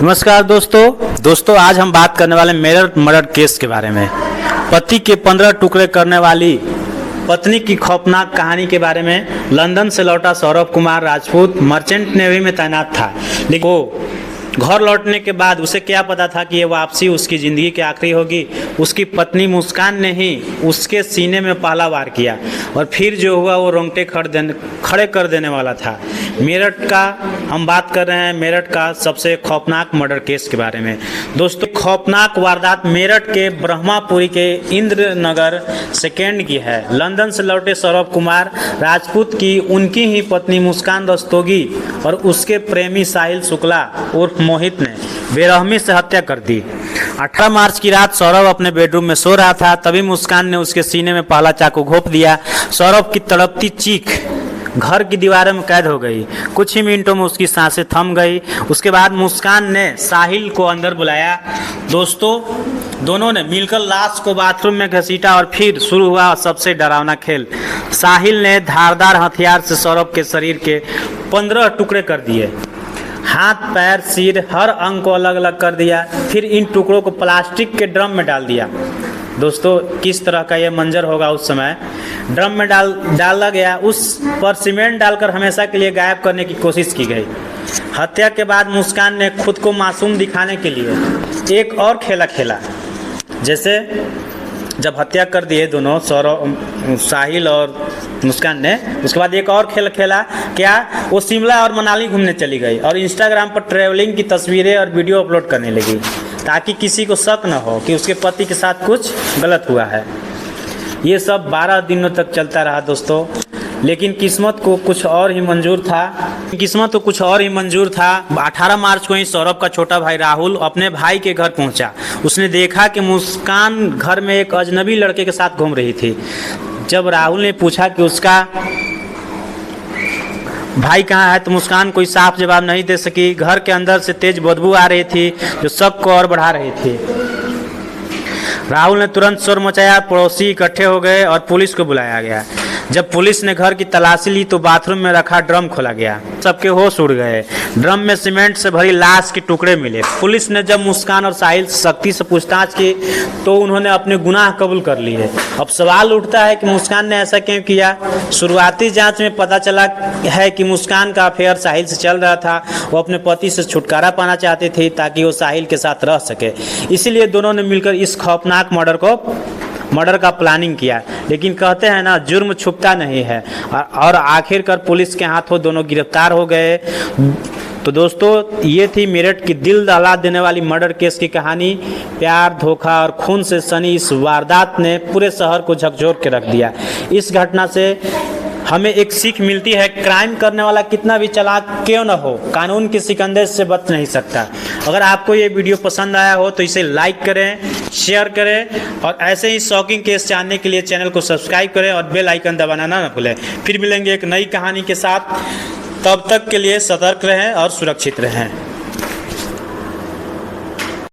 नमस्कार दोस्तों आज हम बात करने वाले मेरठ मर्डर केस के बारे में। पति के 15 टुकड़े करने वाली पत्नी की खौफनाक कहानी के बारे में। लंदन से लौटा सौरभ कुमार राजपूत मर्चेंट नेवी में तैनात था, लेकिन वो घर लौटने के बाद उसे क्या पता था कि ये वापसी उसकी ज़िंदगी की आखिरी होगी। उसकी पत्नी मुस्कान ने ही उसके सीने में पहला वार किया और फिर जो हुआ वो रोंगटे खड़े कर देने वाला था। मेरठ का हम बात कर रहे हैं, मेरठ का सबसे खौफनाक मर्डर केस के बारे में। दोस्तों, खौफनाक वारदात मेरठ के ब्रह्मापुरी के इंद्र नगर सेकेंड की है। लंदन से लौटे सौरभ कुमार राजपूत की उनकी ही पत्नी मुस्कान रस्तोगी और उसके प्रेमी साहिल शुक्ला उर्फ मोहित ने बेरहमी से हत्या कर दी। 18 मार्च की रात सौरभ अपने बेडरूम में सो रहा था, तभी मुस्कान ने उसके सीने में पहला चाकू घोंप दिया। सौरभ की तड़पती चीख घर की दीवारों में कैद हो गई। कुछ ही मिनटों में उसकी सांसें थम गई। उसके बाद मुस्कान ने साहिल को अंदर बुलाया। दोस्तों, दोनों ने मिलकर लाश को बाथरूम में घसीटा और फिर शुरू हुआ सबसे डरावना खेल। साहिल ने धारदार हथियार से सौरभ के शरीर के 15 टुकड़े कर दिए। हाथ, पैर, सिर, हर अंग को अलग अलग कर दिया। फिर इन टुकड़ों को प्लास्टिक के ड्रम में डाल दिया। दोस्तों, किस तरह का ये मंजर होगा उस समय। ड्रम में डाला गया, उस पर सीमेंट डालकर हमेशा के लिए गायब करने की कोशिश की गई। हत्या के बाद मुस्कान ने खुद को मासूम दिखाने के लिए एक और खेला खेला। जैसे जब हत्या कर दिए दोनों साहिल और मुस्कान ने, उसके बाद एक और खेल खेला। क्या? वो शिमला और मनाली घूमने चली गई और इंस्टाग्राम पर ट्रैवलिंग की तस्वीरें और वीडियो अपलोड करने लगी, ताकि किसी को शक न हो कि उसके पति के साथ कुछ गलत हुआ है। ये सब 12 दिनों तक चलता रहा दोस्तों, लेकिन किस्मत को कुछ और ही मंजूर था। 18 मार्च को ही सौरभ का छोटा भाई राहुल अपने भाई के घर पहुंचा। उसने देखा कि मुस्कान घर में एक अजनबी लड़के के साथ घूम रही थी। जब राहुल ने पूछा कि उसका भाई कहाँ है, तो मुस्कान कोई साफ जवाब नहीं दे सकी। घर के अंदर से तेज बदबू आ रही थी जो शक को और बढ़ा रही थी। राहुल ने तुरंत शोर मचाया, पड़ोसी इकट्ठे हो गए और पुलिस को बुलाया गया। जब पुलिस ने घर की तलाशी ली तो बाथरूम में रखा ड्रम खोला गया। सबके होश उड़ गए। ड्रम में सीमेंट से भरी लाश के टुकड़े मिले। पुलिस ने जब मुस्कान और साहिल सख्ती से पूछताछ की तो उन्होंने अपने गुनाह कबूल कर लिए। अब सवाल उठता है कि मुस्कान ने ऐसा क्यों किया। शुरुआती जांच में पता चला है कि मुस्कान का अफेयर साहिल से चल रहा था। वो अपने पति से छुटकारा पाना चाहती थी ताकि वो साहिल के साथ रह सके। इसीलिए दोनों ने मिलकर इस खौफनाक मर्डर का प्लानिंग किया। लेकिन कहते हैं ना, जुर्म छुपता नहीं है और आखिरकार पुलिस के हाथों दोनों गिरफ्तार हो गए। तो दोस्तों, ये थी मेरठ की दिल दहला देने वाली मर्डर केस की कहानी। प्यार, धोखा और खून से सनी इस वारदात ने पूरे शहर को झकझोर के रख दिया। इस घटना से हमें एक सीख मिलती है, क्राइम करने वाला कितना भी चालाक क्यों न हो, कानून के सिकंदे से बच नहीं सकता। अगर आपको ये वीडियो पसंद आया हो तो इसे लाइक करें, शेयर करें और ऐसे ही शॉकिंग केस जानने के लिए चैनल को सब्सक्राइब करें और बेल आइकन दबाना ना भूलें। फिर मिलेंगे एक नई कहानी के साथ। तब तक के लिए सतर्क रहें और सुरक्षित रहें।